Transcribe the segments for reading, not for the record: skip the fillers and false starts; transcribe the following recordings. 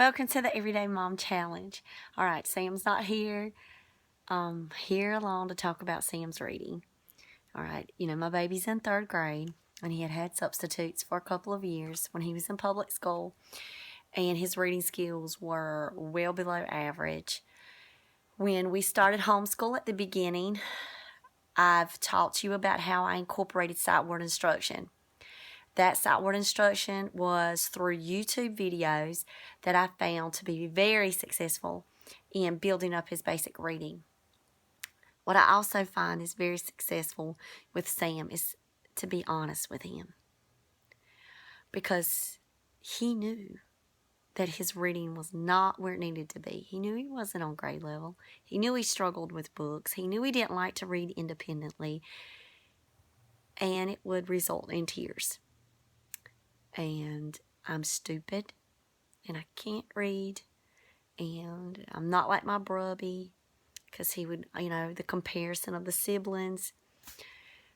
Welcome to the Everyday Mom Challenge. All right, Sam's not here. Here alone to talk about Sam's reading. All right, my baby's in 3rd grade, and he had substitutes for a couple of years when he was in public school, and his reading skills were well below average. When we started homeschool at the beginning, I've talked to you about how I incorporated sight word instruction. That sight word instruction was through YouTube videos that I found to be very successful in building up his basic reading. What I also find is very successful with Sam is to be honest with him, because he knew that his reading was not where it needed to be. He knew he wasn't on grade level. He knew he struggled with books. He knew he didn't like to read independently, and it would result in tears. And I'm stupid, and I can't read, and I'm not like my brubby, because he would, the comparison of the siblings.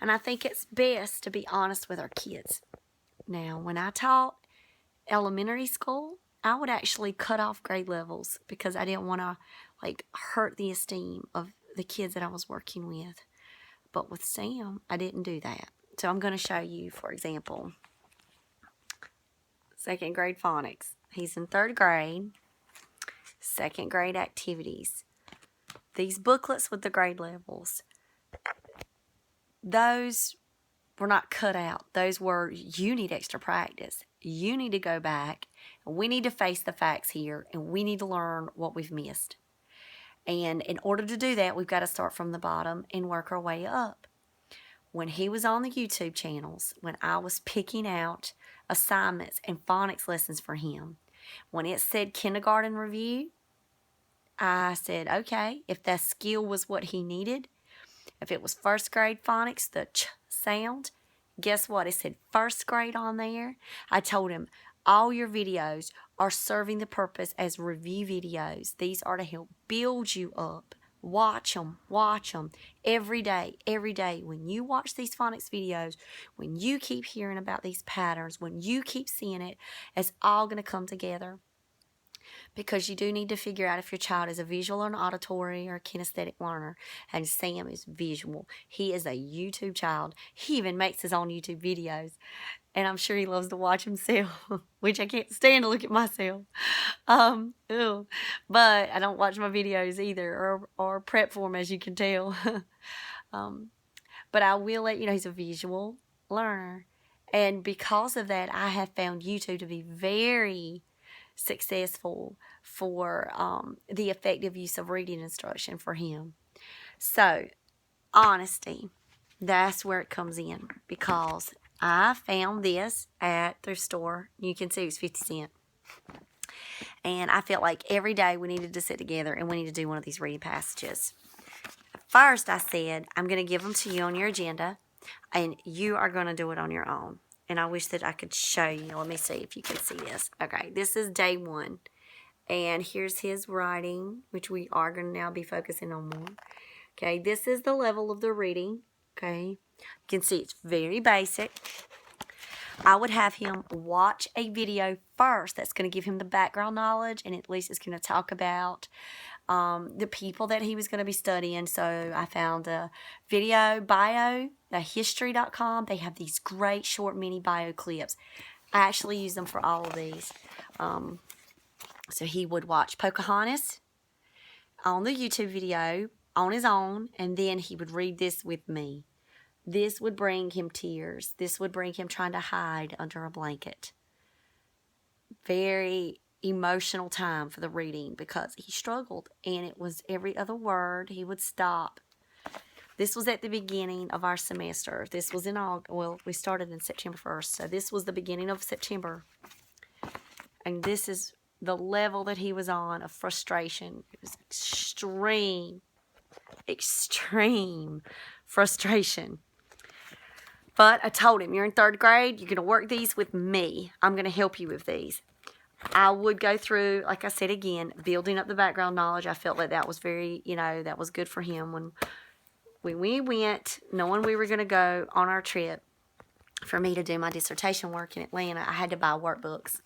And I think it's best to be honest with our kids. Now, when I taught elementary school, I would actually cut off grade levels because I didn't want to, hurt the esteem of the kids that I was working with. But with Sam, I didn't do that. So I'm going to show you, for example, 2nd grade phonics. He's in 3rd grade. 2nd grade activities. These booklets with the grade levels, those were not cut out. Those were, you need extra practice. You need to go back, and we need to face the facts here, and we need to learn what we've missed. And in order to do that, we've got to start from the bottom and work our way up. When he was on the YouTube channels, when I was picking out assignments and phonics lessons for him, when it said kindergarten review, I said, okay, if that skill was what he needed, if it was 1st grade phonics, the ch sound, guess what? It said 1st grade on there. I told him, all your videos are serving the purpose as review videos. These are to help build you up. Watch them every day, every day. When you watch these phonics videos, when you keep hearing about these patterns, when you keep seeing it, it's all going to come together. Because you do need to figure out if your child is a visual or an auditory or a kinesthetic learner. And Sam is visual. He is a YouTube child. He even makes his own YouTube videos. And I'm sure he loves to watch himself, which I can't stand to look at myself. But I don't watch my videos either, or prep for them, as you can tell. But I will let you know he's a visual learner. And because of that, I have found YouTube to be very successful for the effective use of reading instruction for him. So, honesty, that's where it comes in, because I found this at the store. You can see it was 50 cents. And I felt like every day we needed to sit together and we need to do one of these reading passages. First, I said, I'm going to give them to you on your agenda, and you are going to do it on your own. And I wish that I could show you. Let me see if you can see this. Okay, this is day 1. And here's his writing, which we are going to now be focusing on more. Okay, this is the level of the reading. Okay, you can see it's very basic. I would have him watch a video first that's going to give him the background knowledge, and at least it's going to talk about the people that he was going to be studying. So I found a video bio, the history.com. They have these great short mini bio clips. I actually use them for all of these. So he would watch Pocahontas on the YouTube video on his own, and then he would read this with me. This would bring him tears. This would bring him trying to hide under a blanket. Very emotional time for the reading because he struggled, and it was every other word he would stop. This was at the beginning of our semester. This was in August. Well, we started in September 1st, so this was the beginning of September. And this is the level that he was on of frustration. It was extreme frustration. But I told him, you're in 3rd grade. You're going to work these with me. I'm going to help you with these. I would go through, like I said again, building up the background knowledge. I felt like that was very, that was good for him. When we went, knowing we were going to go on our trip, for me to do my dissertation work in Atlanta, I had to buy workbooks.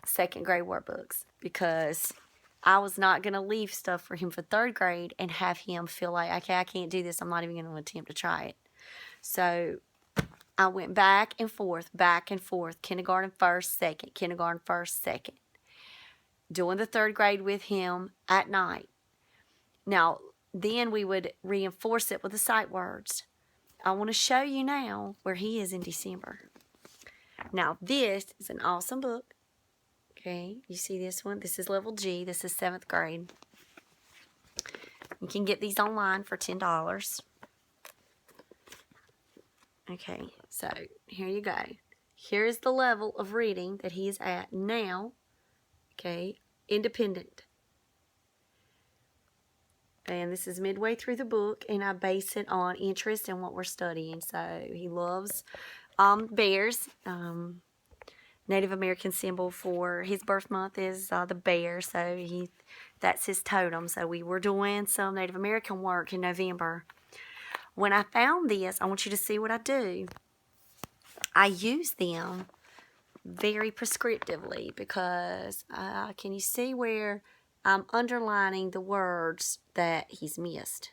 second grade workbooks because I was not going to leave stuff for him for third grade and have him feel like, okay, I can't do this. I'm not even going to attempt to try it. So I went back and forth, kindergarten first, second, kindergarten first, second, doing the third grade with him at night. Now, then we would reinforce it with the sight words. I want to show you now where he is in December. Now, this is an awesome book. Okay, you see this one? This is level G. This is 7th grade. You can get these online for $10. Okay, so here you go. Here is the level of reading that he is at now. Okay, independent. And this is midway through the book, and I base it on interest in what we're studying. So he loves bears. Native American symbol for his birth month is the bear, so that's his totem. So we were doing some Native American work in November. When I found this, I want you to see what I do. I use them very prescriptively because can you see where I'm underlining the words that he's missed?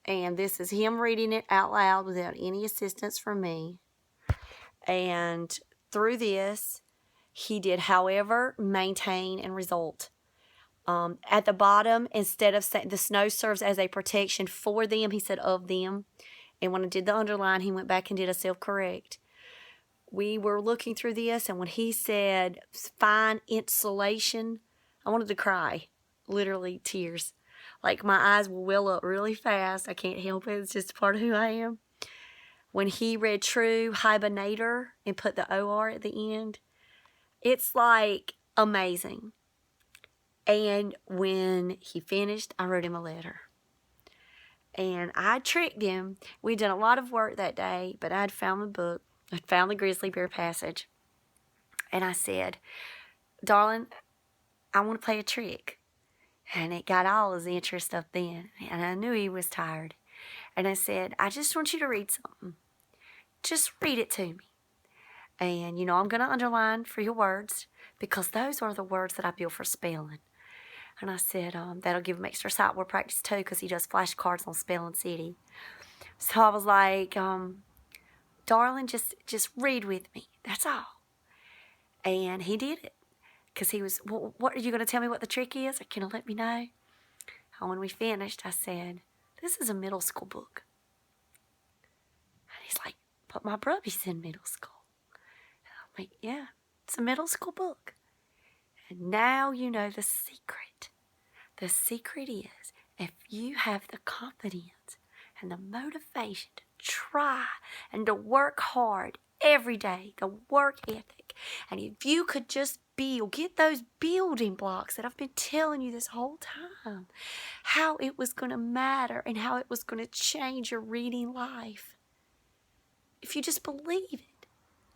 And this is him reading it out loud without any assistance from me. And through this, he did, however, maintain, and result. At the bottom, instead of saying the snow serves as a protection for them, he said of them. And when I did the underline, he went back and did a self-correct. We were looking through this, and when he said fine insulation, I wanted to cry. Literally tears. Like my eyes will well up really fast. I can't help it. It's just part of who I am. When he read true hibernator and put the OR at the end, it's like amazing. And when he finished, I wrote him a letter. And I tricked him. We'd done a lot of work that day, but I'd found the book. I'd found the grizzly bear passage. And I said, darling, I want to play a trick. And it got all his interest up then. And I knew he was tired. And I said, I just want you to read something. Just read it to me. And, I'm going to underline for your words because those are the words that I build for spelling. And I said, that'll give him extra sight word practice too because he does flashcards on Spelling City. So I was like, darling, just read with me. That's all. And he did it because he was, well, what are you going to tell me what the trick is? Or can you let me know? And when we finished, I said, this is a middle school book. And he's like, but my brother's in middle school. And I'm like, yeah, it's a middle school book. And now you know the secret. The secret is if you have the confidence and the motivation to try and to work hard every day, the work ethic, and if you could just get those building blocks that I've been telling you this whole time, how it was going to matter and how it was going to change your reading life. If you just believe it,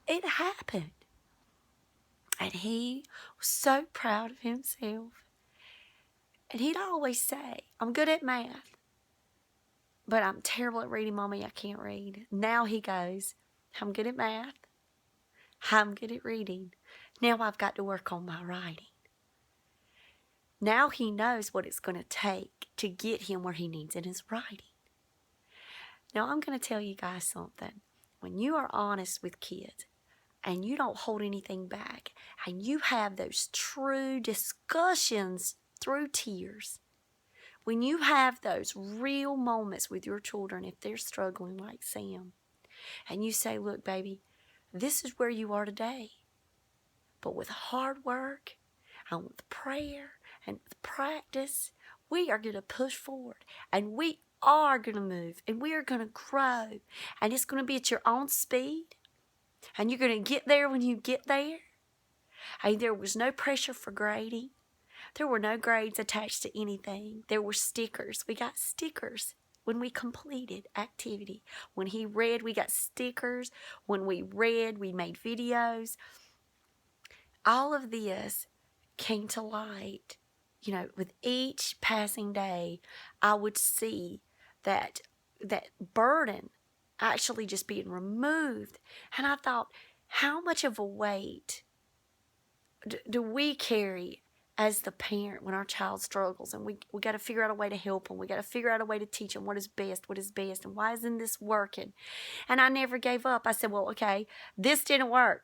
it happened. And he was so proud of himself. And he'd always say, I'm good at math, but I'm terrible at reading, Mommy. I can't read. Now he goes, I'm good at math. I'm good at reading. Now I've got to work on my writing. Now he knows what it's going to take to get him where he needs in his writing. Now I'm going to tell you guys something. When you are honest with kids, and you don't hold anything back, and you have those true discussions through tears, when you have those real moments with your children, if they're struggling like Sam, and you say, look, baby, this is where you are today, but with hard work, and with prayer, and with practice, we are going to push forward, and we are going to move, and we are going to grow, and it's going to be at your own speed. And you're going to get there when you get there. And there was no pressure for grading. There were no grades attached to anything. There were stickers. We got stickers when we completed activity. When he read, we got stickers. When we read, we made videos. All of this came to light. With each passing day, I would see that burden actually just being removed. And I thought, how much of a weight do we carry as the parent when our child struggles, and we got to figure out a way to help them. We got to figure out a way to teach them what is best, and why isn't this working? And I never gave up. I said, well, okay, this didn't work.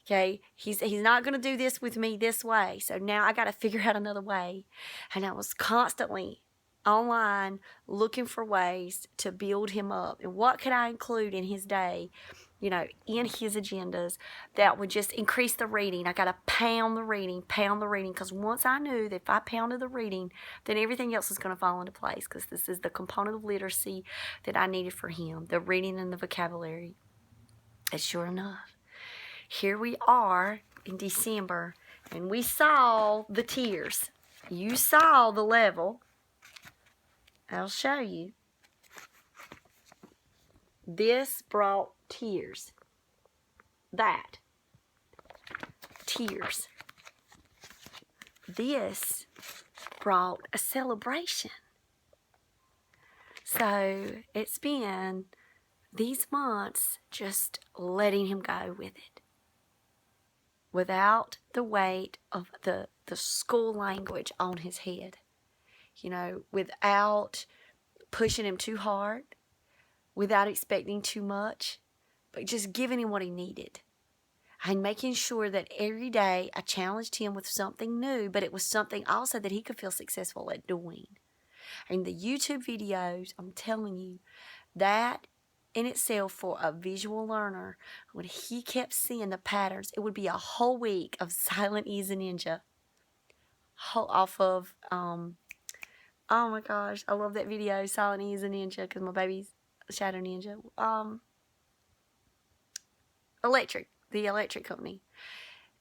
Okay, he's not going to do this with me this way. So now I got to figure out another way. And I was constantly online looking for ways to build him up. And what could I include in his day, in his agendas that would just increase the reading? I got to pound the reading, because once I knew that if I pounded the reading, then everything else was going to fall into place, because this is the component of literacy that I needed for him, the reading and the vocabulary. And sure enough, here we are in December, and we saw the tiers. You saw the level. I'll show you. This brought tears. That. Tears. This brought a celebration. So it's been these months just letting him go with it, without the weight of the school language on his head, without pushing him too hard, without expecting too much, but just giving him what he needed. And making sure that every day I challenged him with something new, but it was something also that he could feel successful at doing. And the YouTube videos, I'm telling you, that in itself, for a visual learner, when he kept seeing the patterns, it would be a whole week of Silent E as a Ninja. Off of, oh my gosh, I love that video, Silent E as a Ninja, because my baby's a Shadow Ninja. The electric company.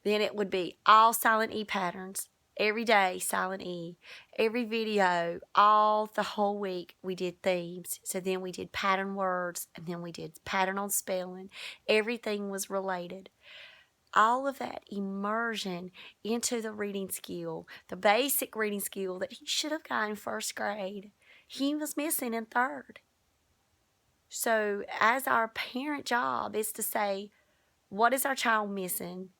Then it would be all Silent E patterns. Every day, Silent E. Every video, the whole week, we did themes. So then we did pattern words, and then we did pattern on spelling. Everything was related. All of that immersion into the reading skill, the basic reading skill that he should have gotten in first grade, he was missing in third. So as our parent job is to say, what is our child missing,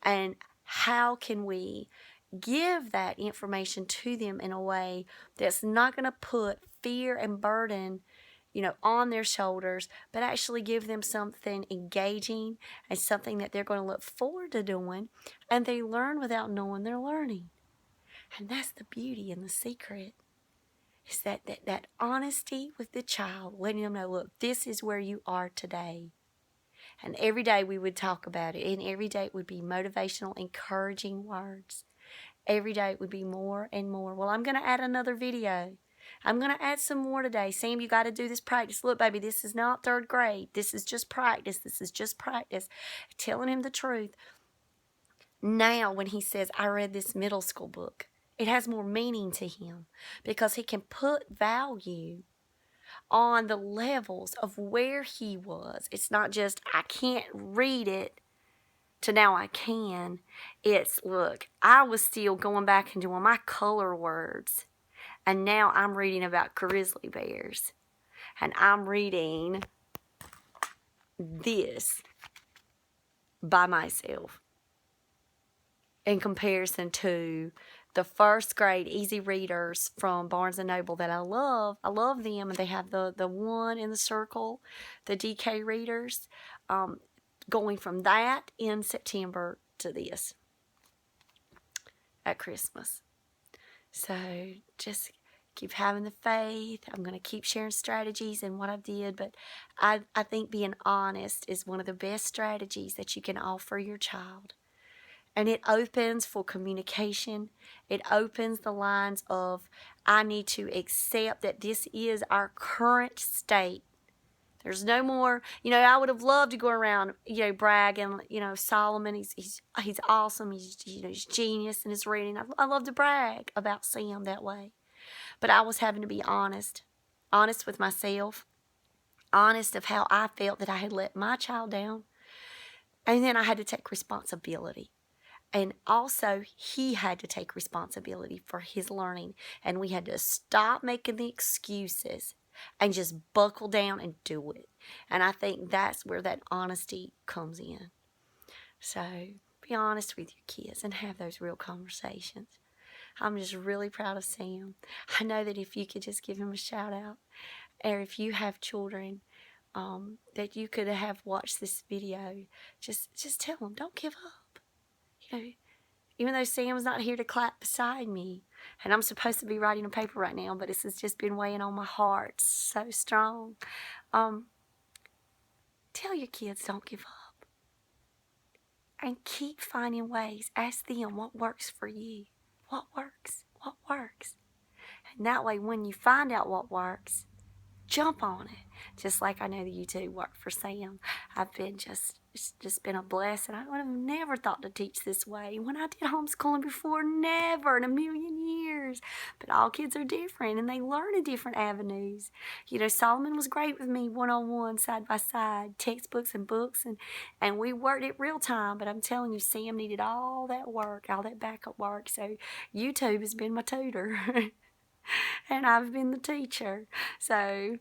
and how can we give that information to them in a way that's not going to put fear and burden, on their shoulders, but actually give them something engaging and something that they're going to look forward to doing, and they learn without knowing they're learning. And that's the beauty and the secret, is that honesty with the child, letting them know, look, this is where you are today. And every day we would talk about it, and every day it would be motivational, encouraging words. Every day it would be more and more. Well, I'm going to add another video. I'm going to add some more today. Sam, you got to do this practice. Look, baby, this is not third grade. This is just practice. Telling him the truth. Now, when he says, I read this middle school book, it has more meaning to him, because he can put value on the levels of where he was. It's not just, I can't read it, to now I can. It's, look, I was still going back and doing my color words, and now I'm reading about grizzly bears, and I'm reading this by myself in comparison to the first grade easy readers from Barnes & Noble that I love. I love them, and they have the one in the circle, the DK readers. Going from that in September to this at Christmas. So just keep having the faith. I'm going to keep sharing strategies and what I did, but I think being honest is one of the best strategies that you can offer your child. And it opens for communication. It opens the lines of, I need to accept that this is our current state. There's no more, I would have loved to go around, bragging, Solomon, he's awesome. He's genius in his reading. I love to brag about Sam that way. But I was having to be honest with myself, honest of how I felt that I had let my child down. And then I had to take responsibility. And also, he had to take responsibility for his learning. And we had to stop making the excuses and just buckle down and do it. And I think that's where that honesty comes in. So Be honest with your kids and have those real conversations. I'm just really proud of Sam. I know that if you could just give him a shout out, or if you have children that you could have watched this video, just tell them, don't give up. You know, even though Sam's not here to clap beside me, and I'm supposed to be writing a paper right now, but this has just been weighing on my heart so strong. Tell your kids don't give up. And keep finding ways. Ask them what works for you. What works? What works? And that way, when you find out what works, jump on it. Just like I know that you two work for Sam. I've been it's just been a blessing. I would have never thought to teach this way. When I did homeschooling before, never in a million years. But all kids are different and they learn in different avenues. You know, Solomon was great with me one-on-one, side by side, textbooks and books, and we worked it real time. But I'm telling you, Sam needed all that work, all that backup work. So YouTube has been my tutor. And I've been the teacher. So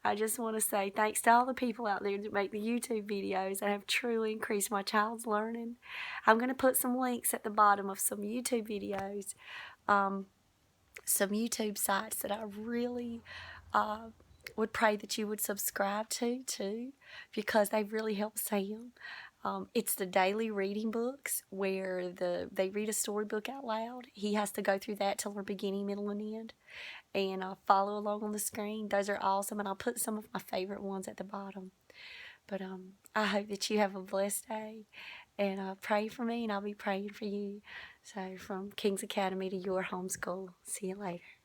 I just want to say thanks to all the people out there that make the YouTube videos that have truly increased my child's learning. I'm going to put some links at the bottom of some YouTube videos, some YouTube sites that I really would pray that you would subscribe to too, because they really help Sam. It's the daily reading books where they read a storybook out loud. He has to go through that till the beginning, middle, and end, and follow along on the screen. Those are awesome, and I'll put some of my favorite ones at the bottom. But I hope that you have a blessed day, and pray for me, and I'll be praying for you. So from King's Academy to your homeschool. See you later.